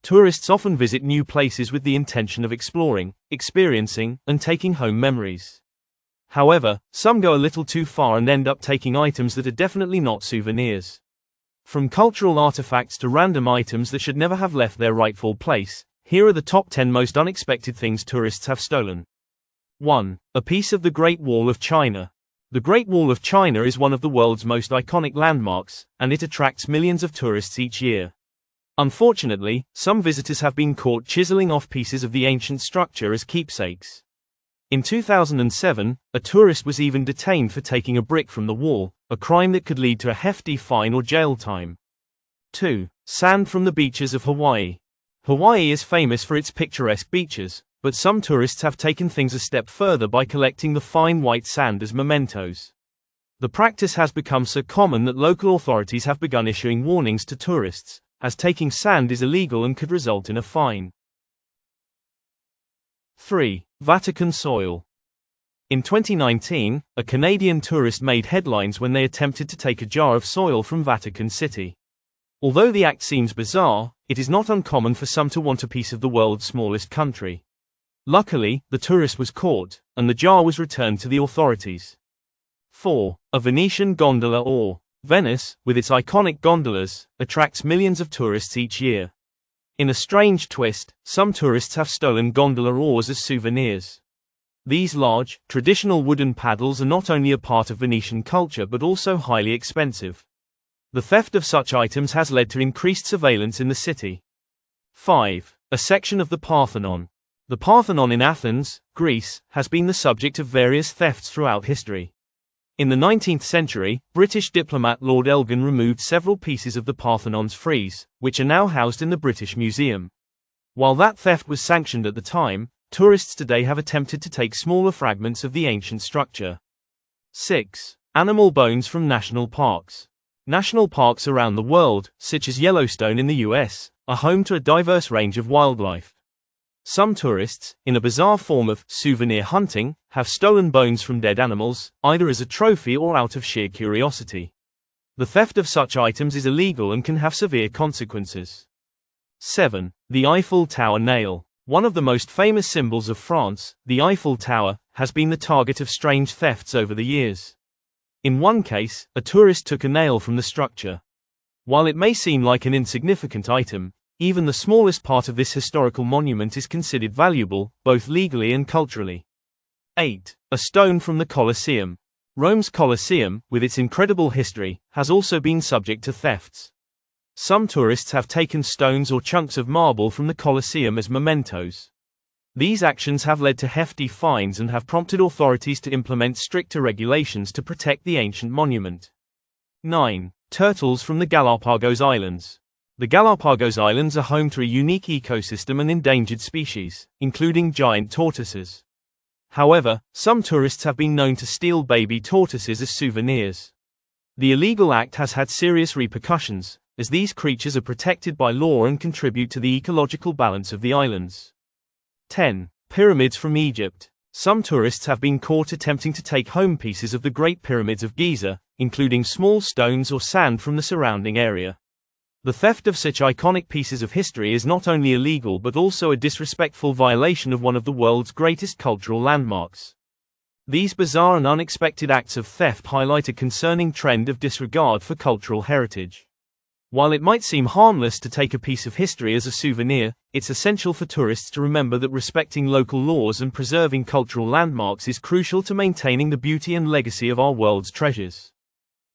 Tourists often visit new places with the intention of exploring, experiencing, and taking home memories. However, some go a little too far and end up taking items that are definitely not souvenirs. From cultural artifacts to random items that should never have left their rightful place, here are the top 10 most unexpected things tourists have stolen. 1. A piece of the Great Wall of China. The Great Wall of China is one of the world's most iconic landmarks, and it attracts millions of tourists each year. Unfortunately, some visitors have been caught chiseling off pieces of the ancient structure as keepsakes. In 2007, a tourist was even detained for taking a brick from the wall, a crime that could lead to a hefty fine or jail time. 2. Sand from the beaches of Hawaii. Hawaii is famous for its picturesque beaches, but some tourists have taken things a step further by collecting the fine white sand as mementos. The practice has become so common that local authorities have begun issuing warnings to tourists, as taking sand is illegal and could result in a fine. 3. Vatican soil. In 2019, a Canadian tourist made headlines when they attempted to take a jar of soil from Vatican City. Although the act seems bizarre, it is not uncommon for some to want a piece of the world's smallest country. Luckily, the tourist was caught, and the jar was returned to the authorities. 4. A Venetian gondola or Venice, with its iconic gondolas, attracts millions of tourists each year. In a strange twist, some tourists have stolen gondola oars as souvenirs. These large, traditional wooden paddles are not only a part of Venetian culture but also highly expensive. The theft of such items has led to increased surveillance in the city. 5. A section of the Parthenon. The Parthenon in Athens, Greece, has been the subject of various thefts throughout history. In the 19th century, British diplomat Lord Elgin removed several pieces of the Parthenon's frieze, which are now housed in the British Museum. While that theft was sanctioned at the time, tourists today have attempted to take smaller fragments of the ancient structure. 6. Animal bones from national parks. National parks around the world, such as Yellowstone in the US, are home to a diverse range of wildlife. Some tourists, in a bizarre form of souvenir hunting, have stolen bones from dead animals, either as a trophy or out of sheer curiosity. The theft of such items is illegal and can have severe consequences. 7. The Eiffel Tower nail. One of the most famous symbols of France, the Eiffel Tower, has been the target of strange thefts over the years. In one case, a tourist took a nail from the structure. While it may seem like an insignificant item, even the smallest part of this historical monument is considered valuable, both legally and culturally. 8. A stone from the Coliseum. Rome's Coliseum, with its incredible history, has also been subject to thefts. Some tourists have taken stones or chunks of marble from the Coliseum as mementos. These actions have led to hefty fines and have prompted authorities to implement stricter regulations to protect the ancient monument. 9. Turtles from the Galapagos Islands. The Galapagos Islands are home to a unique ecosystem and endangered species, including giant tortoises. However, some tourists have been known to steal baby tortoises as souvenirs. The illegal act has had serious repercussions, as these creatures are protected by law and contribute to the ecological balance of the islands. 10. Pyramids from Egypt. Some tourists have been caught attempting to take home pieces of the Great Pyramids of Giza, including small stones or sand from the surrounding area. The theft of such iconic pieces of history is not only illegal but also a disrespectful violation of one of the world's greatest cultural landmarks. These bizarre and unexpected acts of theft highlight a concerning trend of disregard for cultural heritage. While it might seem harmless to take a piece of history as a souvenir, it's essential for tourists to remember that respecting local laws and preserving cultural landmarks is crucial to maintaining the beauty and legacy of our world's treasures.